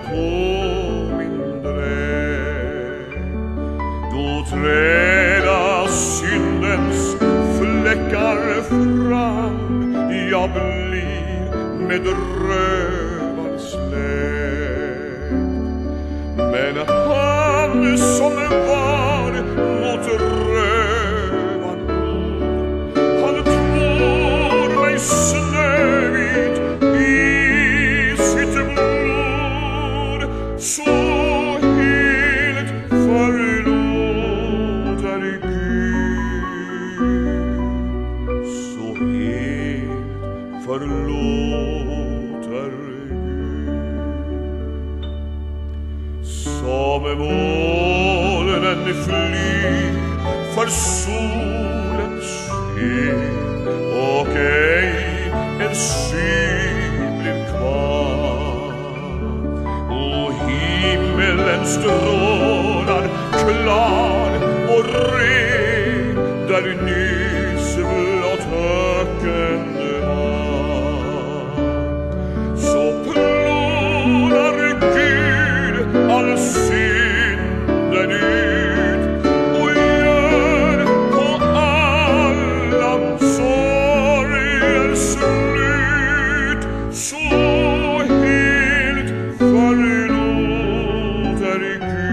på min dräkt. Då träda syndens fläckar fram, jag blir med rövarsläkt. Men han som var mot rövan god, han tvår mig snövit i sitt blod. Så helt förlåter Gud, så helt förlåter Gud. Som molnen flyr för solens sken, och ej en syn blir kvar, och himmelen strålar klar och ren där nyss blott öken var. Så plånar Gud all synden ut och gör på alla sorger slut. Så helt förlåter Gud.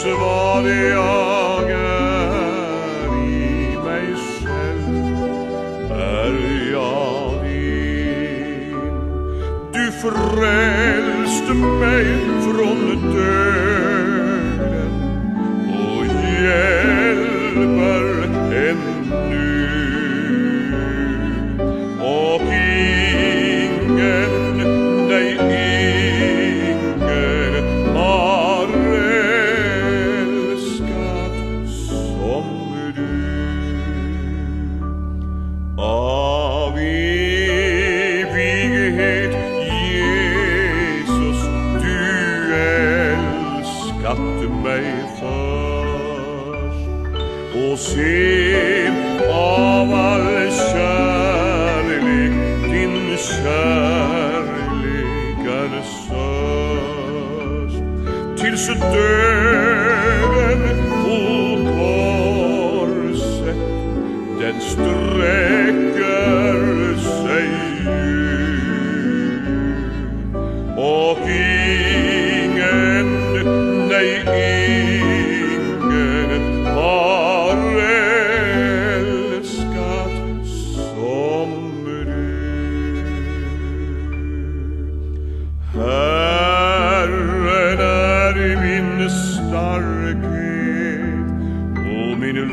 vad jag är i mig själv är jag din. Du frälste mig från döden och hjälper ännu, och ingen, nej ingen har älskat som du. Av evighet Jesus, du älskat mig först, och sen av all kärlek din kärlek är störst, tills döden på korset den sträcker sig ut, och ingen, nej ingen har älskat som du. Herren är min starkhet och min lovsång.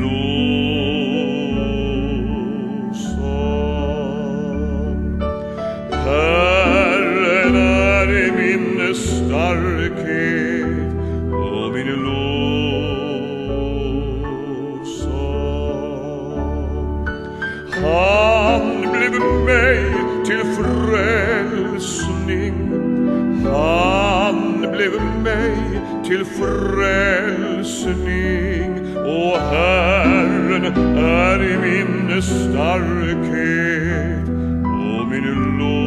Herren är min starkhet och min lovsång. Han blev mig till frälsning, han blev mig till frälsning, och Herren är min starkhet och min lovsång.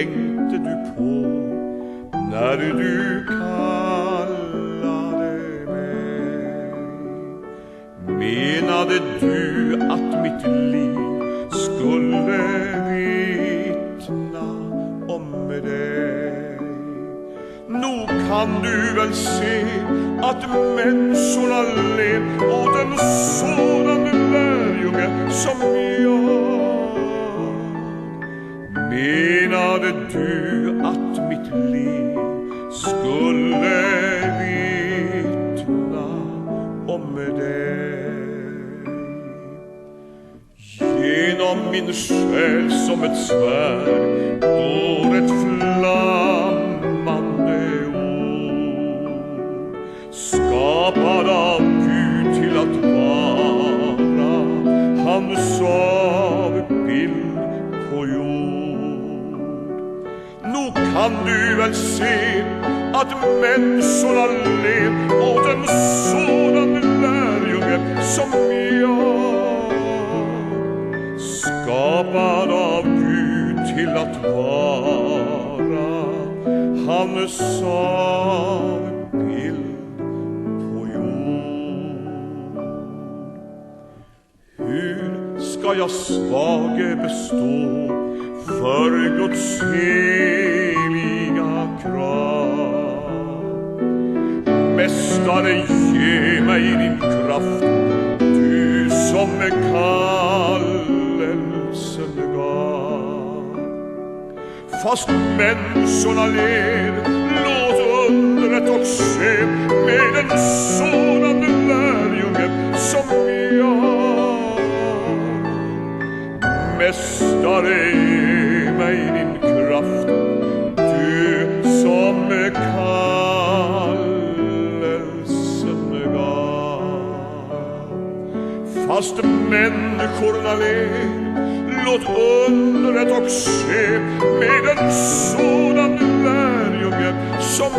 tänkte du på när du kallade mig? Menade du att mitt liv skulle vittna om dig? Nog kan du väl se att människorna lev åt en sådan lärjunge som jag. Menade du att mitt liv skulle vittna om dig? Genom min själ som ett svärd går ett flammande ord, skapad av Gud till att vara hans avbild på jord. Nog kan du väl se att människorna lev åt en sådan lärjunge som jag, skapad av Gud till att vara hans avbild på jord. Hur ska jag svage bestå för Guds heliga krav? Mästare, ge mig din kraft, du som med kallelsen gav. Fast människorna ler, låt undret och se med en sådan lärjunge som jag. Mästare, ge mig din kraft, du som med kallelsen gav. Fast människorna ler, låt undret och se med en sådan lärjunge som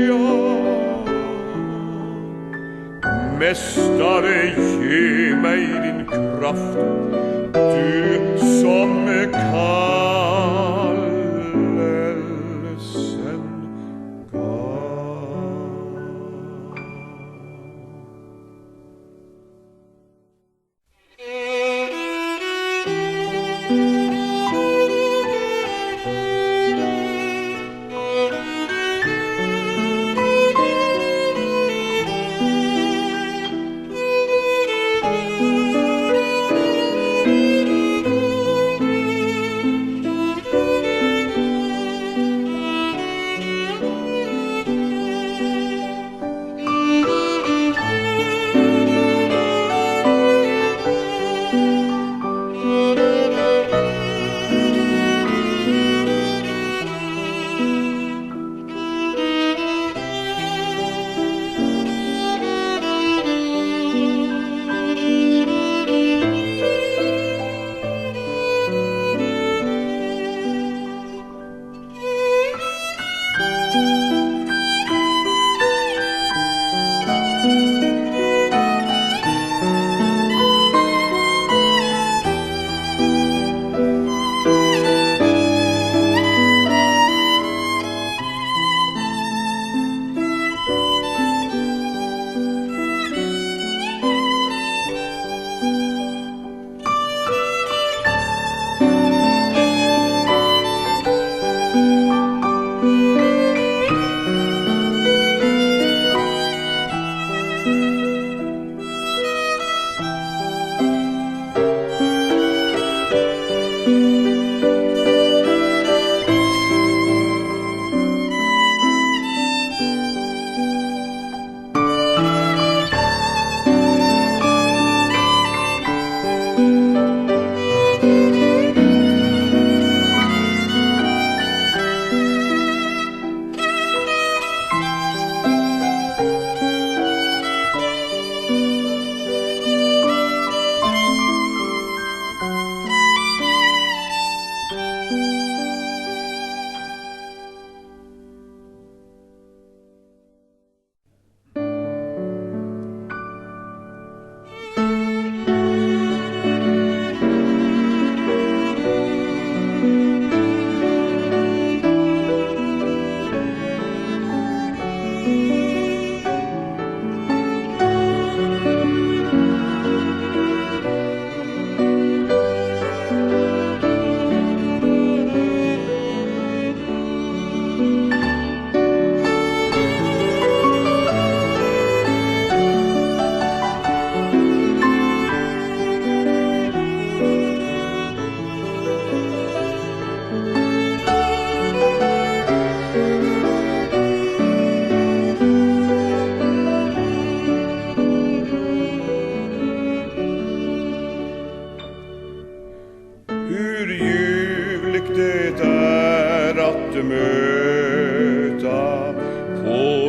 jag. Mästare, ge mig din kraft, du som med kallelsen gav.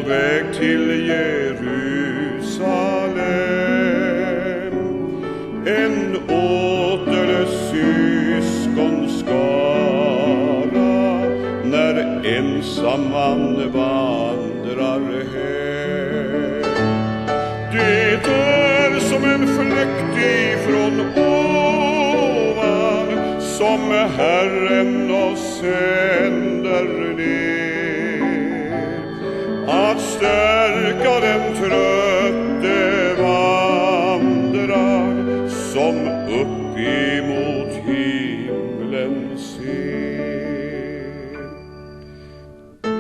väg till Jerusalem. En åter syskonskara när ensam man vandrar hem. Det är som en fläkt ifrån ovan som Herren oss sänder ner, att stärka den trötte vandrar som upp emot himlen ser.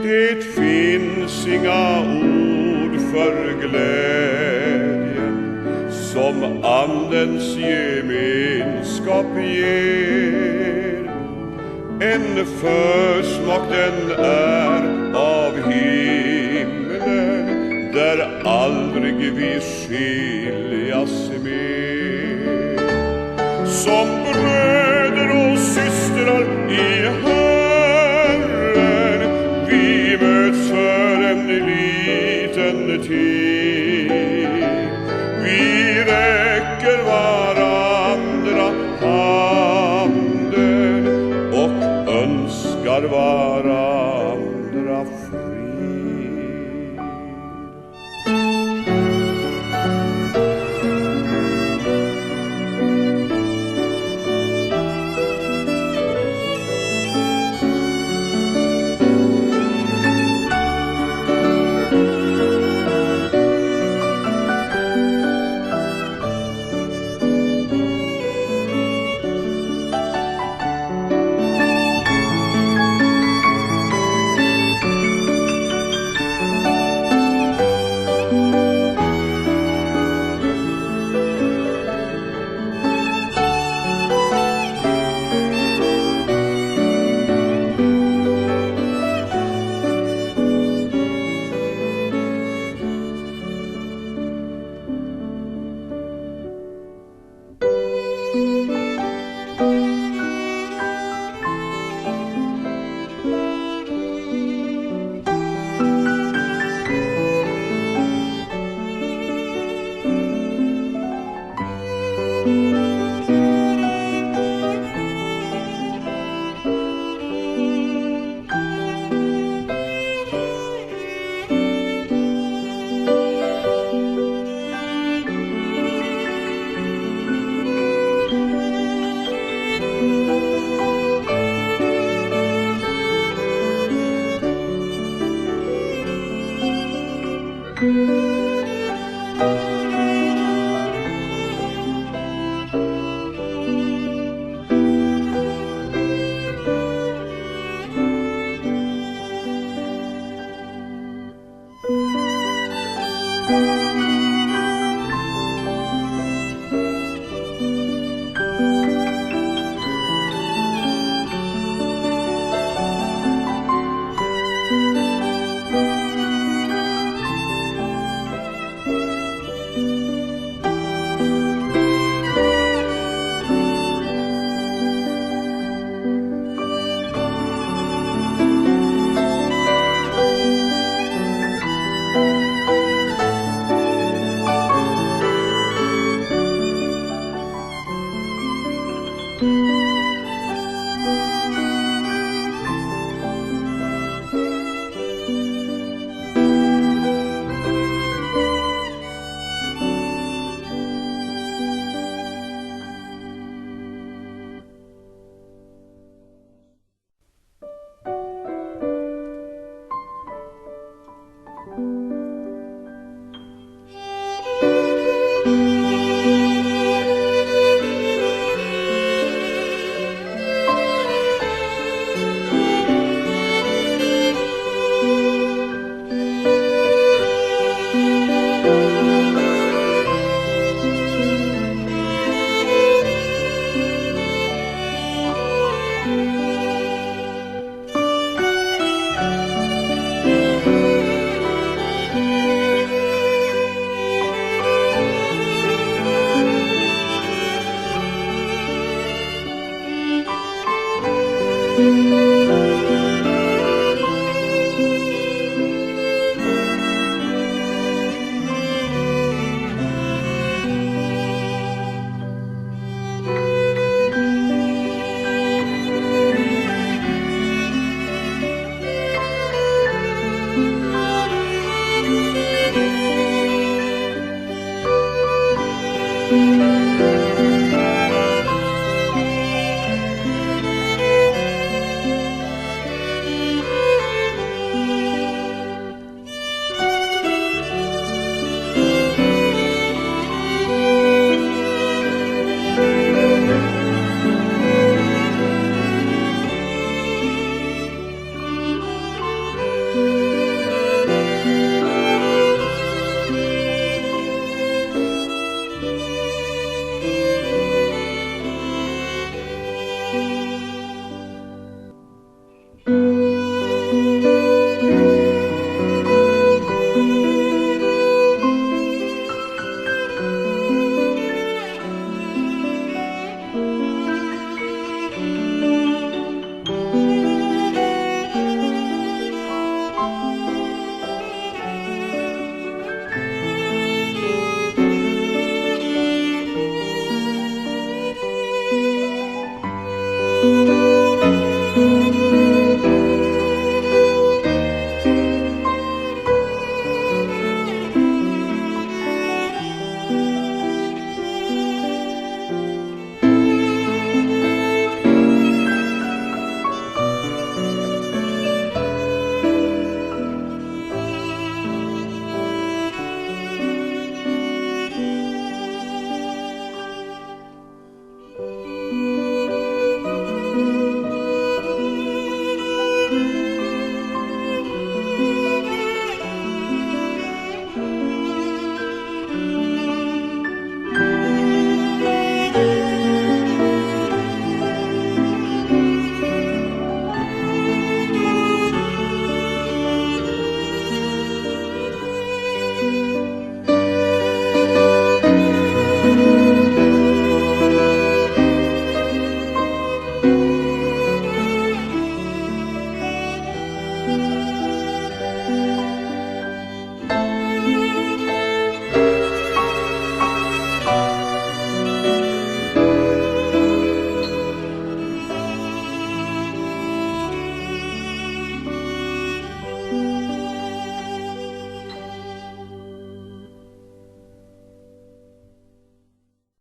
Det finns inga ord för glädjen som andens gemenskap ger. En försmak den är av himlen, där aldrig vi skiljas mer. Som bröder och systrar i Herren, vi möts för en liten tid. Vi räcker varandra handen och önskar varandra frid.